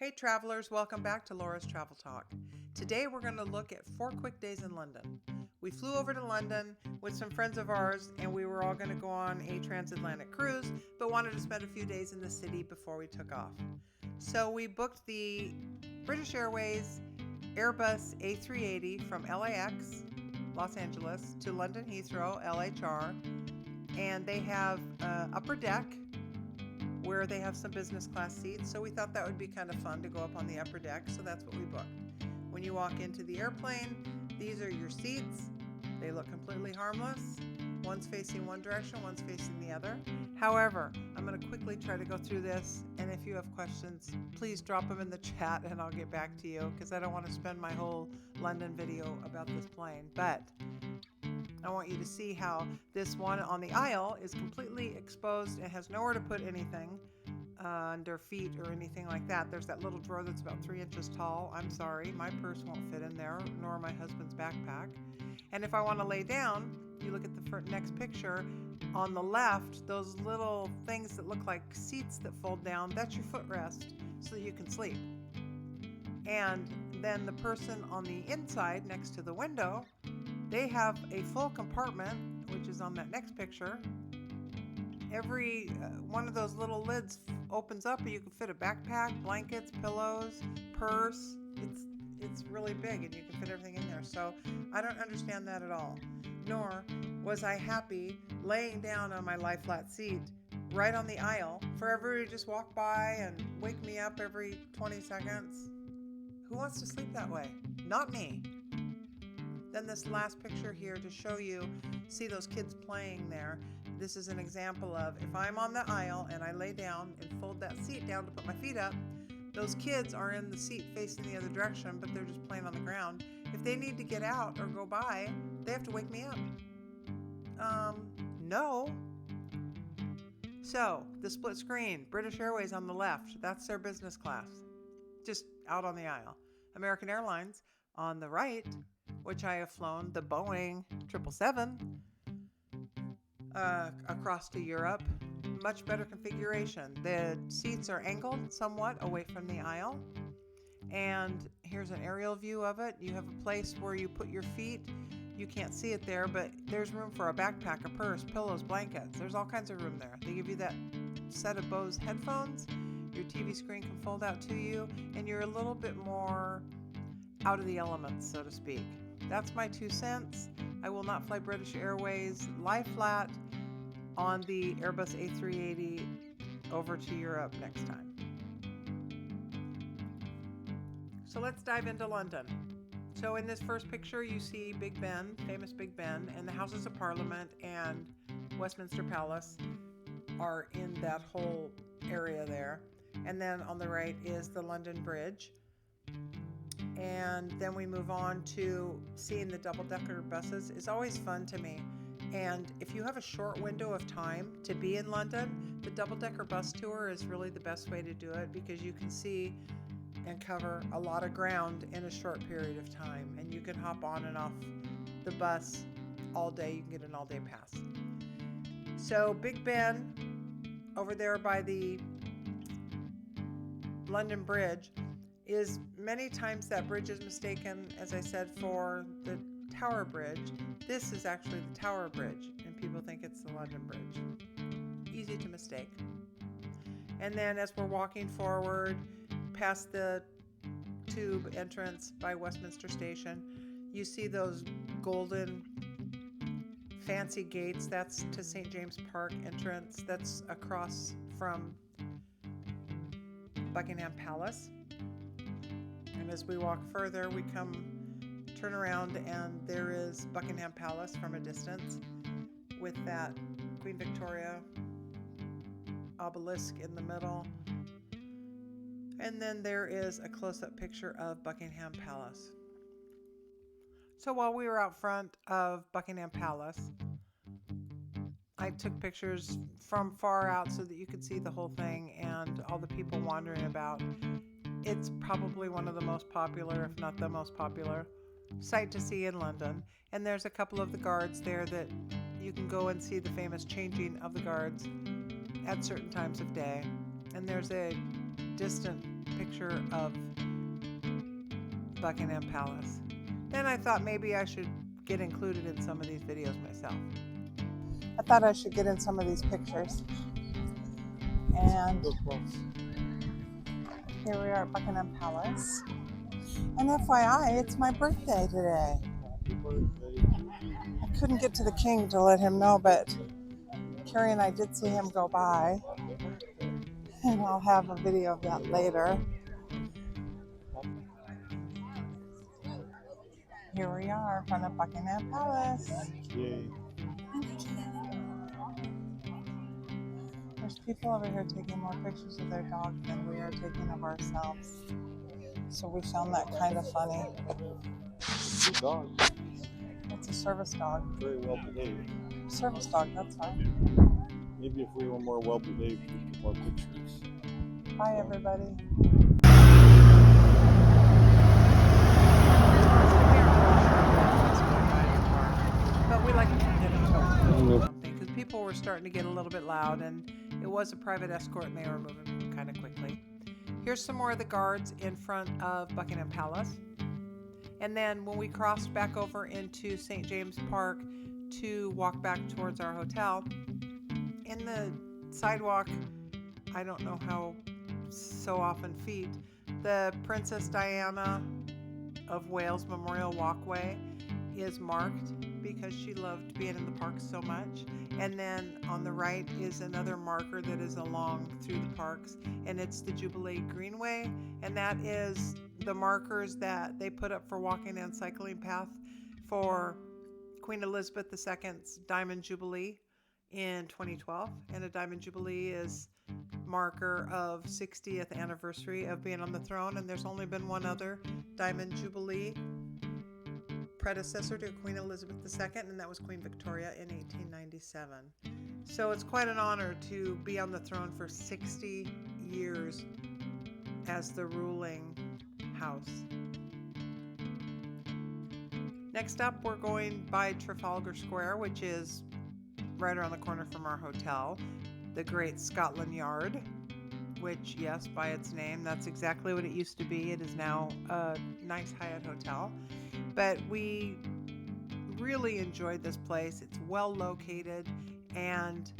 Hey travelers, welcome back to Laura's Travel Talk. Today we're going to look at 4 quick days in London. We flew over to London with some friends of ours and we were all going to go on a transatlantic cruise, but wanted to spend a few days in the city before we took off. So we booked the British Airways Airbus A380 from LAX, Los Angeles, to London Heathrow, LHR, and they have upper deck where they have some business class seats, so we thought that would be kind of fun to go up on the upper deck, so that's what we booked. When you walk into the airplane, these are your seats. They look completely harmless. One's facing one direction, one's facing the other. However, I'm going to quickly try to go through this, and if you have questions, please drop them in the chat and I'll get back to you, because I don't want to spend my whole London video about this plane. But I want you to see how this one on the aisle is completely exposed and has nowhere to put anything under feet or anything like that. There's that little drawer that's about 3 inches tall. I'm sorry, my purse won't fit in there, nor my husband's backpack. And if I want to lay down, you look at the next picture, on the left, those little things that look like seats that fold down, that's your footrest so that you can sleep. And then the person on the inside next to the window, they have a full compartment, which is on that next picture. Every one of those little lids opens up and you can fit a backpack, blankets, pillows, purse. It's really big and you can fit everything in there. So I don't understand that at all. Nor was I happy laying down on my lie flat seat right on the aisle for everybody to just walk by and wake me up every 20 seconds. Who wants to sleep that way? Not me. Then this last picture here to show you, see those kids playing there. This is an example of if I'm on the aisle and I lay down and fold that seat down to put my feet up, those kids are in the seat facing the other direction, but they're just playing on the ground. If they need to get out or go by, they have to wake me up. No. So, the split screen, British Airways on the left, that's their business class, just out on the aisle. American Airlines on the right, which I have flown the Boeing 777 across to Europe. Much better configuration. The seats are angled somewhat away from the aisle. And here's an aerial view of it. You have a place where you put your feet. You can't see it there, but there's room for a backpack, a purse, pillows, blankets. There's all kinds of room there. They give you that set of Bose headphones. Your TV screen can fold out to you, and you're a little bit more out of the elements, so to speak. That's my 2 cents. I will not fly British Airways lie flat on the Airbus A380 over to Europe next time. So let's dive into London. So in this first picture, you see Big Ben, famous Big Ben, and the Houses of Parliament and Westminster Palace are in that whole area there. And then on the right is the London Bridge. And then we move on to seeing the double-decker buses. It's always fun to me. And if you have a short window of time to be in London, the double-decker bus tour is really the best way to do it, because you can see and cover a lot of ground in a short period of time. And you can hop on and off the bus all day. You can get an all-day pass. So Big Ben, over there by the London Bridge, is many times that bridge is mistaken, as I said, for the Tower Bridge. This is actually the Tower Bridge, and people think it's the London Bridge. Easy to mistake. And then as we're walking forward past the tube entrance by Westminster Station, you see those golden fancy gates. That's to St. James Park entrance. That's across from Buckingham Palace. And as we walk further, we turn around, and there is Buckingham Palace from a distance with that Queen Victoria obelisk in the middle. And then there is a close-up picture of Buckingham Palace. So while we were out front of Buckingham Palace, I took pictures from far out so that you could see the whole thing and all the people wandering about. It's probably one of the most popular, if not the most popular, sight to see in London. And there's a couple of the guards there that you can go and see the famous changing of the guards at certain times of day. And there's a distant picture of Buckingham Palace. Then I thought maybe I should get included in some of these videos myself. I thought I should get in some of these pictures. And here we are at Buckingham Palace. And FYI, it's my birthday today. I couldn't get to the king to let him know, but Carrie and I did see him go by. And I'll have a video of that later. Here we are in front of Buckingham Palace. There's people over here taking more pictures of their dog than we are taking of ourselves. So we found that kind of funny. Good dog. It's a service dog. Very well behaved. Service dog, that's right. Maybe if we were more well behaved, we'd get more pictures. Bye, everybody. But we like to get a something because people were starting to get a little bit loud, and it was a private escort, and they were moving kind of quickly. Here's some more of the guards in front of Buckingham Palace. And then when we crossed back over into St. James Park to walk back towards our hotel, in the sidewalk, I don't know how so often feet, the Princess Diana of Wales Memorial Walkway is marked because she loved being in the park so much. And then on the right is another marker that is along through the parks, and it's the Jubilee Greenway, and that is the markers that they put up for walking and cycling path for Queen Elizabeth II's Diamond Jubilee in 2012. And a Diamond Jubilee is marker of 60th anniversary of being on the throne, and there's only been one other Diamond Jubilee predecessor to Queen Elizabeth II, and that was Queen Victoria in 1897. So it's quite an honor to be on the throne for 60 years as the ruling house. Next up, we're going by Trafalgar Square, which is right around the corner from our hotel, the Great Scotland Yard, which, yes, by its name, that's exactly what it used to be. It is now a nice Hyatt hotel. But we really enjoyed this place. It's well located, and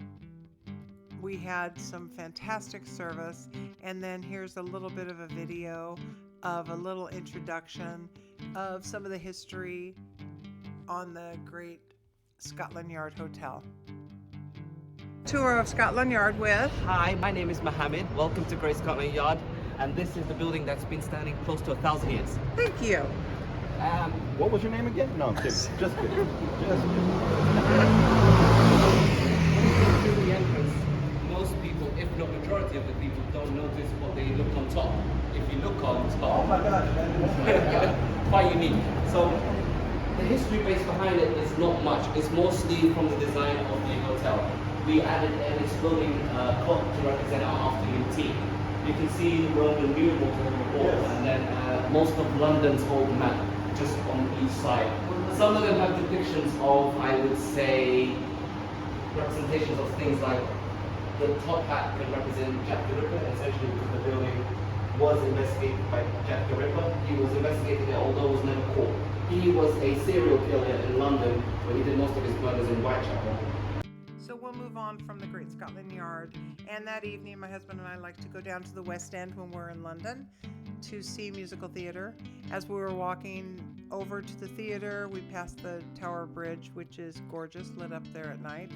we had some fantastic service. And then here's a little bit of a video of a little introduction of some of the history on the Great Scotland Yard Hotel. Tour of Scotland Yard with... Hi, my name is Mohammed. Welcome to Great Scotland Yard. And this is the building that's been standing close to 1,000 years. Thank you. What was your name again? No, I'm kidding. Just kidding. Just kidding. Through the entrance, most people, if not majority of the people, don't notice what they look on top. If you look on top, oh my gosh, quite unique. So the history base behind it is not much. It's mostly from the design of the hotel. We added an exploding clock to represent our afternoon tea. You can see Roman numerals on the wall, and then most of London's old map just on each side. Some of them have depictions of, I would say, representations of things like the top hat can represent Jack the Ripper, essentially because the building was investigated by Jack the Ripper. He was investigated there, although was never caught. He was a serial killer in London, where he did most of his murders in Whitechapel. So we'll move on from the Great Scotland Yard, and that evening my husband and I like to go down to the West End when we're in London to see musical theater. As we were walking over to the theater, we passed the Tower Bridge, which is gorgeous, lit up there at night.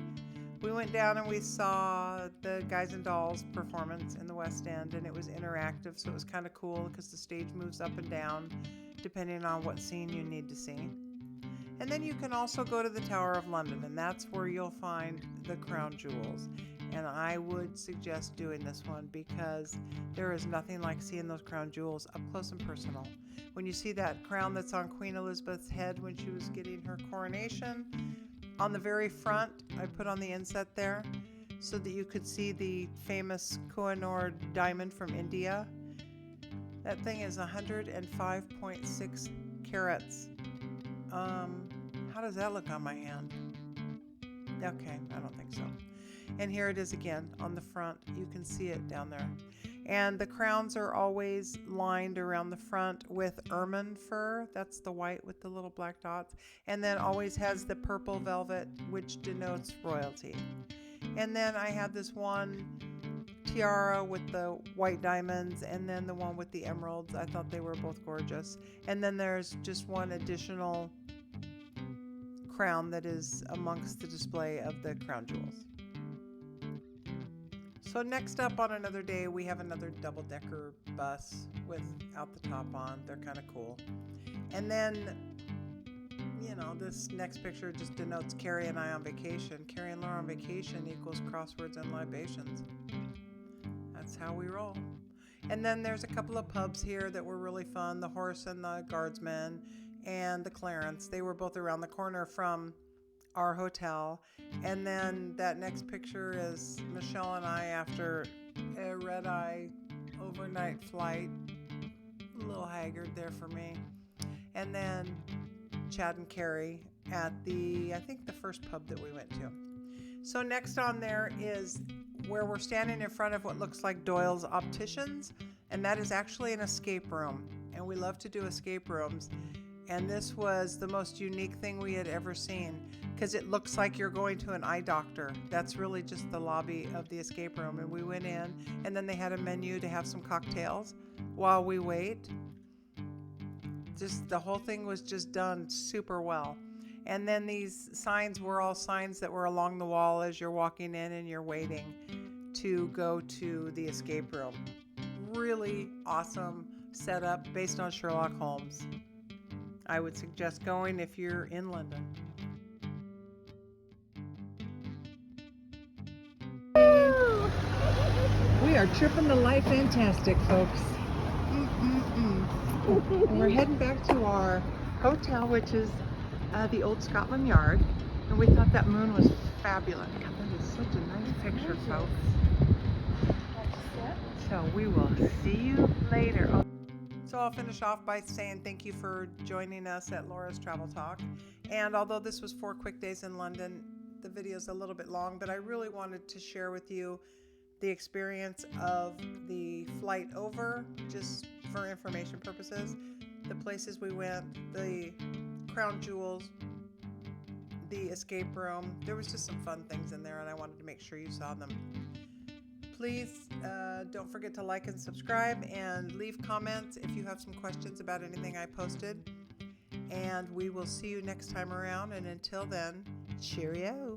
We went down and we saw the Guys and Dolls performance in the West End, and it was interactive, so it was kind of cool because the stage moves up and down depending on what scene you need to see. And then you can also go to the Tower of London, and that's where you'll find the Crownjewels. And I would suggest doing this one because there is nothing like seeing those crown jewels up close and personal. When you see that crown that's on Queen Elizabeth's head when she was getting her coronation, on the very front, I put on the inset there so that you could see the famous Kohinoor diamond from India. That thing is 105.6 carats. How does that look on my hand? Okay, I don't think so. And here it is again on the front. You can see it down there. And the crowns are always lined around the front with ermine fur. That's the white with the little black dots. And then always has the purple velvet, which denotes royalty. And then I had this one tiara with the white diamonds, and then the one with the emeralds. I thought they were both gorgeous. And then there's just one additional crown that is amongst the display of the crown jewels. So next up on another day, we have another double-decker bus without the top on. They're kind of cool. And then, you know, this next picture just denotes Carrie and I on vacation. Carrie and Laura on vacation equals crosswords and libations. That's how we roll. And then there's a couple of pubs here that were really fun. The Horse and the Guardsman and the Clarence. They were both around the corner from our hotel. And then that next picture is Michelle and I after a red-eye overnight flight. A little haggard there for me. And then Chad and Carrie at I think the first pub that we went to. So next on there is where we're standing in front of what looks like Doyle's Opticians, and that is actually an escape room. And we love to do escape rooms. And this was the most unique thing we had ever seen, because it looks like you're going to an eye doctor. That's really just the lobby of the escape room. And we went in, and then they had a menu to have some cocktails while we wait. Just the whole thing was just done super well. And then these signs were all signs that were along the wall as you're walking in and you're waiting to go to the escape room. Really awesome setup based on Sherlock Holmes. I would suggest going if you're in London. We are tripping the light fantastic, folks. And we're heading back to our hotel, which is the Old Scotland Yard. And we thought that moon was fabulous. God, that is such a nice picture, folks. So we will see you later. So I'll finish off by saying thank you for joining us at Laura's Travel Talk. And although this was 4 quick days in London, the video is a little bit long, but I really wanted to share with you the experience of the flight over, just for information purposes, the places we went, the Crownjewels, the escape room. There was just some fun things in there, and I wanted to make sure you saw them. Please don't forget to like and subscribe and leave comments if you have some questions about anything I posted. And we will see you next time around. And until then, cheerio.